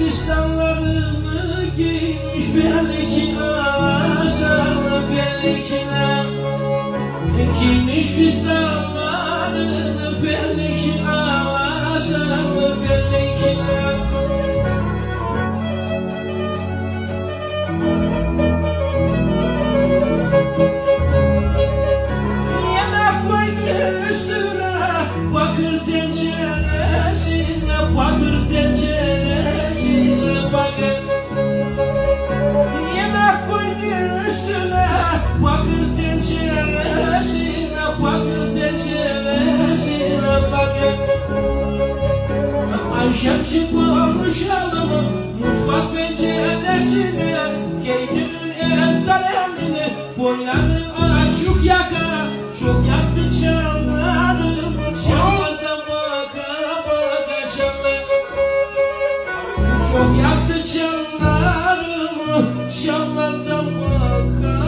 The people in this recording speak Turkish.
fistanlarını giymiş belli ki aşarlı belli ki giymiş fistanlarını belli ki aşarlı belli ki yemek koydu üstüne bakır tenceresine bakır tenceresine bakır yemek koydu üstüne bakır tenceresine bakır tenceresine bakır Ayşemsi konuşalım mutfak penceresine Geydinin en talemini boylanı açık yaka çok yaktı çanlarımı çanlardan baka baka çanlar çok yaktı çanlarımı çanlardan baka